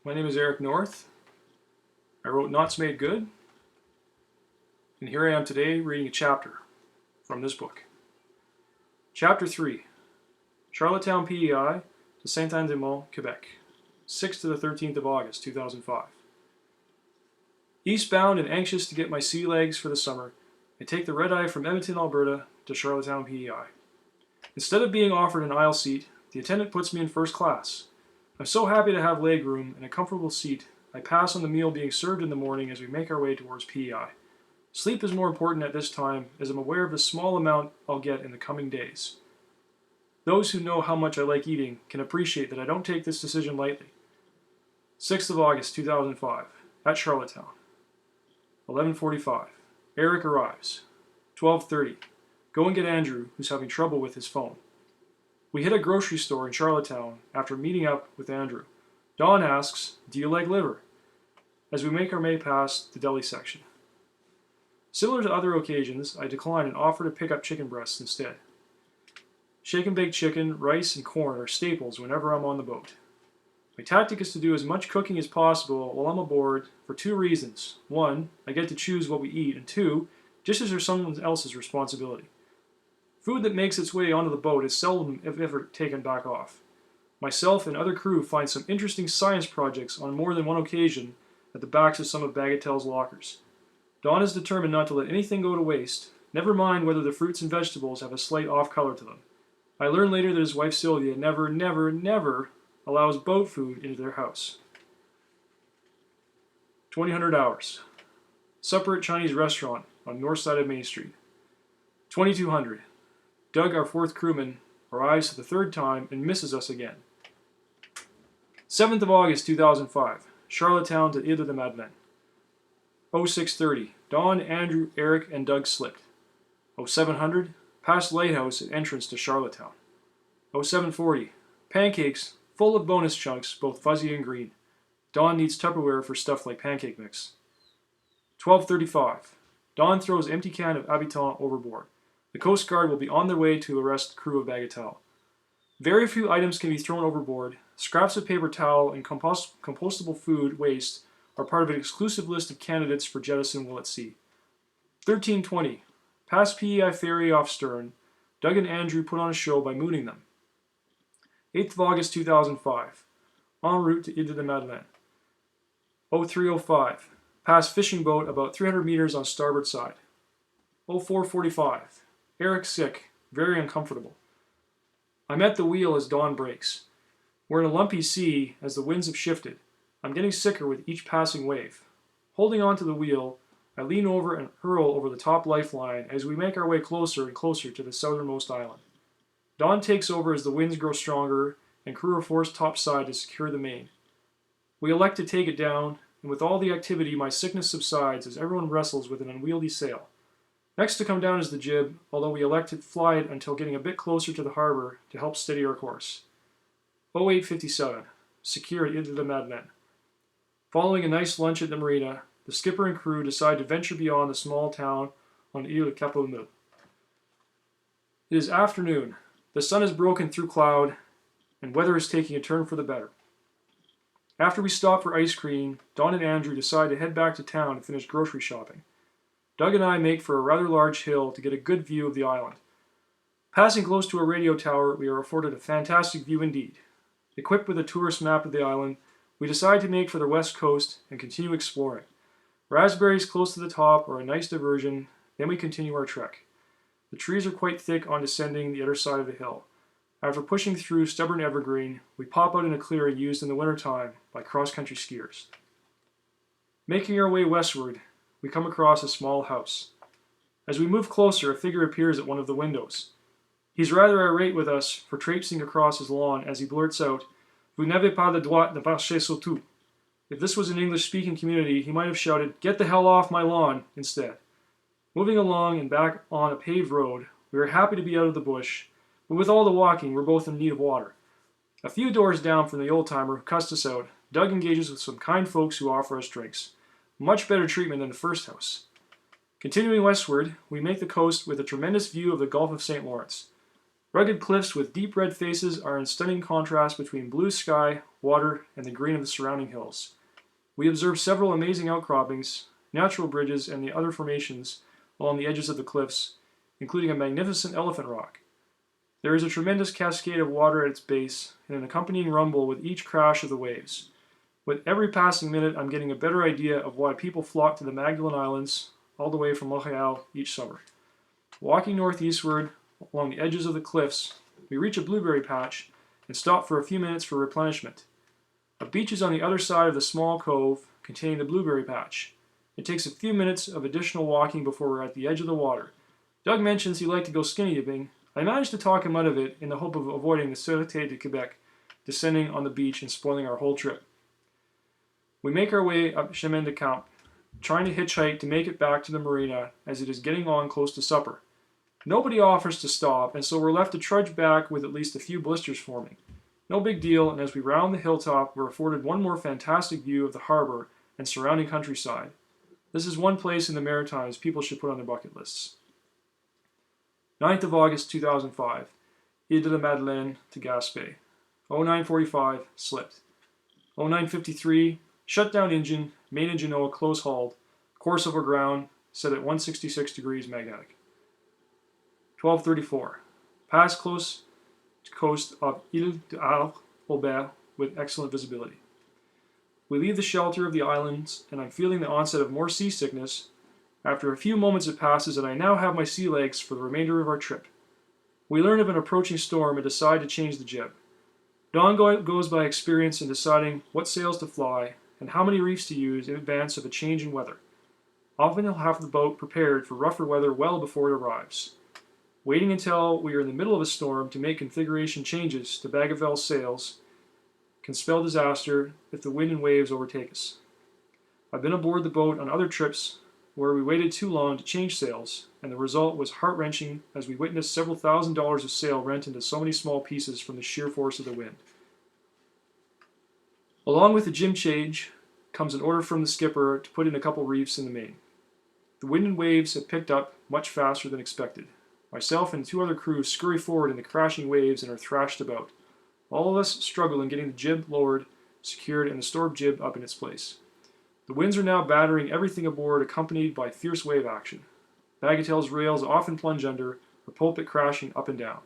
My name is Eric North. I wrote Knots Made Good, and here I am today reading a chapter from this book. Chapter 3, Charlottetown, PEI to Saint-Anne-des-Monts, Quebec, 6th to the 13th of August, 2005. Eastbound and anxious to get my sea legs for the summer, I take the red-eye from Edmonton, Alberta to Charlottetown, PEI. Instead of being offered an aisle seat, the attendant puts me in first class. I'm so happy to have leg room and a comfortable seat, I pass on the meal being served in the morning as we make our way towards PEI. Sleep is more important at this time, as I'm aware of the small amount I'll get in the coming days. Those who know how much I like eating can appreciate that I don't take this decision lightly. 6th of August 2005, at Charlottetown. 11:45. Eric arrives. 12:30. Go and get Andrew, who's having trouble with his phone. We hit a grocery store in Charlottetown after meeting up with Andrew. Dawn asks, "Do you like liver?" as we make our way past the deli section. Similar to other occasions, I decline and offer to pick up chicken breasts instead. Shake and bake chicken, rice, and corn are staples whenever I'm on the boat. My tactic is to do as much cooking as possible while I'm aboard for two reasons. One, I get to choose what we eat, and two, dishes are someone else's responsibility. Food that makes its way onto the boat is seldom, if ever, taken back off. Myself and other crew find some interesting science projects on more than one occasion at the backs of some of Bagatelle's lockers. Dawn is determined not to let anything go to waste, never mind whether the fruits and vegetables have a slight off-color to them. I learn later that his wife Sylvia never allows boat food into their house. 2000 hours. Supper at Chinese restaurant on north side of Main Street. 2200. Doug, our fourth crewman, arrives for the third time and misses us again. 7th of August 2005. Charlottetown to Ile de Madeleine. 0630. Dawn, Andrew, Eric, and Doug slipped. 0700. Past Lighthouse at entrance to Charlottetown. 0740. Pancakes full of bonus chunks, both fuzzy and green. Dawn needs Tupperware for stuff like pancake mix. 12:35. Dawn throws empty can of Habitant overboard. The Coast Guard will be on their way to arrest the crew of Bagatelle. Very few items can be thrown overboard. Scraps of paper towel and compostable food waste are part of an exclusive list of candidates for jettison while at sea. 13:20. Past PEI ferry off stern, Doug and Andrew put on a show by mooning them. 8th of August 2005. En route to Ile de Madeleine. 0305. Past fishing boat about 300 meters on starboard side. 0445. Eric sick, very uncomfortable. I'm at the wheel as dawn breaks. We're in a lumpy sea as the winds have shifted. I'm getting sicker with each passing wave. Holding on to the wheel, I lean over and hurl over the top lifeline as we make our way closer and closer to the southernmost island. Dawn takes over as the winds grow stronger and crew are forced topside to secure the main. We elect to take it down, and with all the activity my sickness subsides as everyone wrestles with an unwieldy sail. Next to come down is the jib, although we elect to fly it until getting a bit closer to the harbor to help steady our course. 0857. Secure at Ile de Madeleine. Following a nice lunch at the marina, the skipper and crew decide to venture beyond the small town on Ile Capelmeux. It is afternoon. The sun has broken through cloud, and weather is taking a turn for the better. After we stop for ice cream, Dawn and Andrew decide to head back to town and finish grocery shopping. Doug and I make for a rather large hill to get a good view of the island. Passing close to a radio tower, we are afforded a fantastic view indeed. Equipped with a tourist map of the island, we decide to make for the west coast and continue exploring. Raspberries close to the top are a nice diversion, then we continue our trek. The trees are quite thick on descending the other side of the hill. After pushing through stubborn evergreen, we pop out in a clearing used in the wintertime by cross-country skiers. Making our way westward, we come across a small house. As we move closer, a figure appears at one of the windows. He's rather irate with us for traipsing across his lawn as he blurts out, "Vous n'avez pas le droit de marcher sur tout." If this was an English-speaking community, he might have shouted, "Get the hell off my lawn," instead. Moving along and back on a paved road, we are happy to be out of the bush, but with all the walking, we're both in need of water. A few doors down from the old-timer who cussed us out, Doug engages with some kind folks who offer us drinks. Much better treatment than the first house. Continuing westward, we make the coast with a tremendous view of the Gulf of St. Lawrence. Rugged cliffs with deep red faces are in stunning contrast between blue sky, water, and the green of the surrounding hills. We observed several amazing outcroppings, natural bridges, and the other formations along the edges of the cliffs, including a magnificent elephant rock. There is a tremendous cascade of water at its base and an accompanying rumble with each crash of the waves. With every passing minute, I'm getting a better idea of why people flock to the Magdalen Islands all the way from Montreal each summer. Walking northeastward along the edges of the cliffs, we reach a blueberry patch and stop for a few minutes for replenishment. A beach is on the other side of the small cove containing the blueberry patch. It takes a few minutes of additional walking before we're at the edge of the water. Doug mentions he liked to go skinny dipping. I managed to talk him out of it in the hope of avoiding the Sûreté de Québec descending on the beach and spoiling our whole trip. We make our way up Chemin de Camp, trying to hitchhike to make it back to the marina as it is getting on close to supper. Nobody offers to stop, and so we're left to trudge back with at least a few blisters forming. No big deal, and as we round the hilltop, we're afforded one more fantastic view of the harbor and surrounding countryside. This is one place in the Maritimes people should put on their bucket lists. 9th of August 2005, Ile de la Madeleine to Gaspé. 0945, slipped. 0953, shut down engine, main engine oil close hauled, course over ground, set at 166 degrees magnetic. 1234, pass close to coast of Ile d'Arles-Aubert with excellent visibility. We leave the shelter of the islands, and I'm feeling the onset of more seasickness. After a few moments it passes, and I now have my sea legs for the remainder of our trip. We learn of an approaching storm and decide to change the jib. Don goes by experience in deciding what sails to fly and how many reefs to use in advance of a change in weather. Often he'll have the boat prepared for rougher weather well before it arrives. Waiting until we are in the middle of a storm to make configuration changes to Bagavel sails can spell disaster if the wind and waves overtake us. I've been aboard the boat on other trips where we waited too long to change sails, and the result was heart-wrenching as we witnessed several $1,000s of sail rent into so many small pieces from the sheer force of the wind. Along with the jib change comes an order from the skipper to put in a couple reefs in the main. The wind and waves have picked up much faster than expected. Myself and two other crews scurry forward in the crashing waves and are thrashed about. All of us struggle in getting the jib lowered, secured, and the storm jib up in its place. The winds are now battering everything aboard, accompanied by fierce wave action. Bagatelle's rails often plunge under, her pulpit crashing up and down.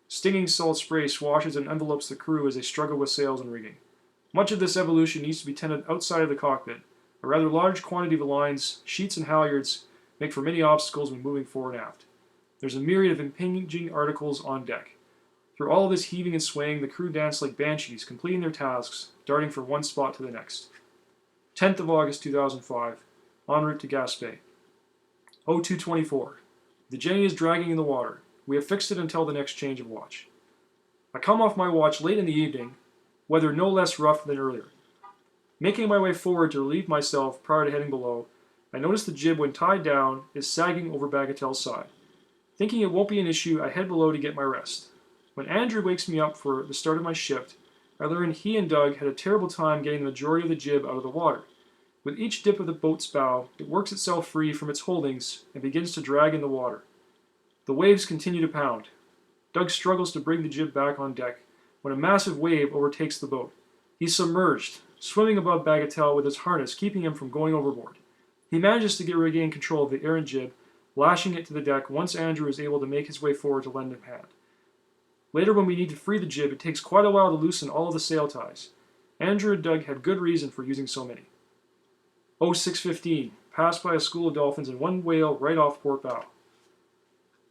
Stinging salt spray swashes and envelopes the crew as they struggle with sails and rigging. Much of this evolution needs to be tended outside of the cockpit. A rather large quantity of lines, sheets, and halyards make for many obstacles when moving fore and aft. There's a myriad of impinging articles on deck. Through all of this heaving and swaying, the crew dance like banshees, completing their tasks, darting from one spot to the next. 10th of August 2005, en route to Gaspé. 0224. The Jenny is dragging in the water. We have fixed it until the next change of watch. I come off my watch late in the evening, weather no less rough than earlier. Making my way forward to relieve myself prior to heading below, I notice the jib, when tied down, is sagging over Bagatelle's side. Thinking it won't be an issue, I head below to get my rest. When Andrew wakes me up for the start of my shift, I learn he and Doug had a terrible time getting the majority of the jib out of the water. With each dip of the boat's bow, it works itself free from its holdings and begins to drag in the water. The waves continue to pound. Doug struggles to bring the jib back on deck when a massive wave overtakes the boat. He's submerged, swimming above Bagatelle with his harness keeping him from going overboard. He manages to regain control of the errant jib, lashing it to the deck once Andrew is able to make his way forward to lend him a hand. Later, when we need to free the jib, it takes quite a while to loosen all of the sail ties. Andrew and Doug had good reason for using so many. 0615, passed by a school of dolphins and one whale right off port bow.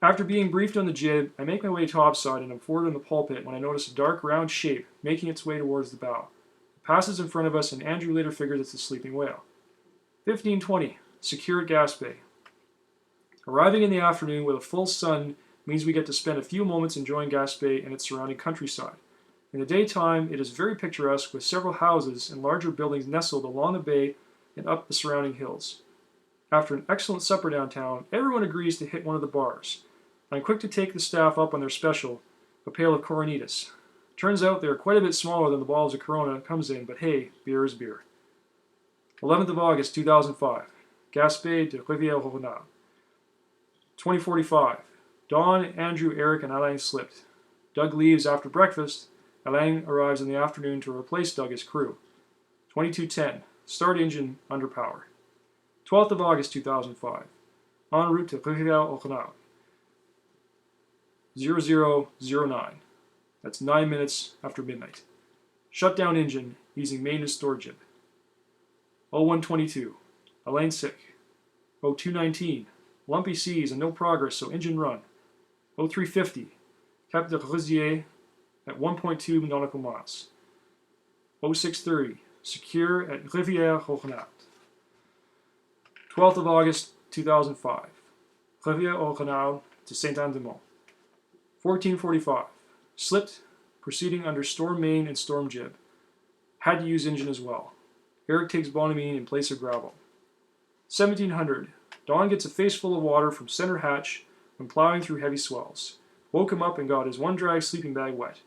After being briefed on the jib, I make my way topside and am forward on the pulpit when I notice a dark round shape making its way towards the bow. It passes in front of us, and Andrew later figures it's a sleeping whale. 1520, secure at Gaspé. Arriving in the afternoon with a full sun means we get to spend a few moments enjoying Gaspé and its surrounding countryside. In the daytime, it is very picturesque with several houses and larger buildings nestled along the bay and up the surrounding hills. After an excellent supper downtown, everyone agrees to hit one of the bars. I'm quick to take the staff up on their special, a pail of Coronitas. Turns out they are quite a bit smaller than the bottles of Corona comes in, but hey, beer is beer. 11th of August 2005, Gaspé de Rivière-Renard. 2045. Don, Andrew, Eric, and Alain slipped. Doug leaves after breakfast Alain arrives in the afternoon to replace Doug's crew. 22:10. Start engine under power. 12th of August 2005. En route to Rivière-au-Canal. 0009. That's 9 minutes after midnight. Shut down engine using maintenance store jib. 0122. Alain sick. 0219. Lumpy seas and no progress, so engine run. 0350. Cap de Rosier at 1.2 nautical miles. 0630. Secure at Rivière-au-Canal. 12th of August 2005. Rivière-au-Canal to Saint-Anne-de-Mont. 1445. Slipped, proceeding under storm main and storm jib. Had to use engine as well. Eric takes Bonamine in place of gravel. 1700. Don gets a face full of water from center hatch when plowing through heavy swells. Woke him up and got his one drag sleeping bag wet.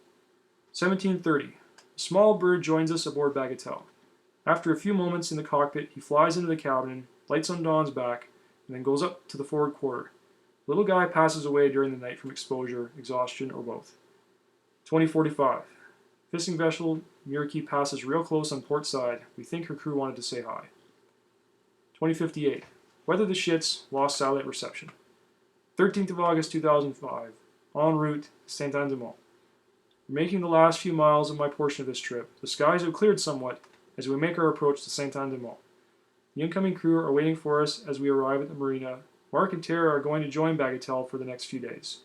1730. A small bird joins us aboard Bagatelle. After a few moments in the cockpit, he flies into the cabin, lights on Don's back, and then goes up to the forward quarter. The little guy passes away during the night from exposure, exhaustion, or both. 2045. Fishing vessel Miraki passes real close on port side. We think her crew wanted to say hi. 2058. Weather the shits, lost satellite reception. 13th of August 2005. En route, Saint-Anne-de-Mont. We're making the last few miles of my portion of this trip. The skies have cleared somewhat as we make our approach to Saint-Anne-de-Mont. The incoming crew are waiting for us as we arrive at the marina. Mark and Tara are going to join Bagatelle for the next few days.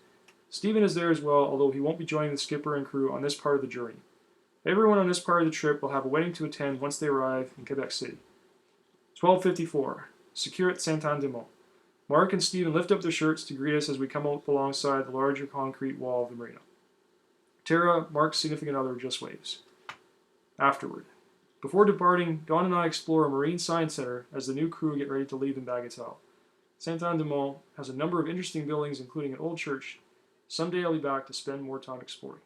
Stephen is there as well, although he won't be joining the skipper and crew on this part of the journey. Everyone on this part of the trip will have a wedding to attend once they arrive in Quebec City. 1254. Secure at Saint-Anne-de-Mont. Mark and Stephen lift up their shirts to greet us as we come up alongside the larger concrete wall of the marina. Tara, Mark's significant other, just waves. Afterward. Before departing, Don and I explore a marine science center as the new crew get ready to leave in Bagatelle. Saint-Anne-de-Mont has a number of interesting buildings, including an old church. Someday I'll be back to spend more time exploring.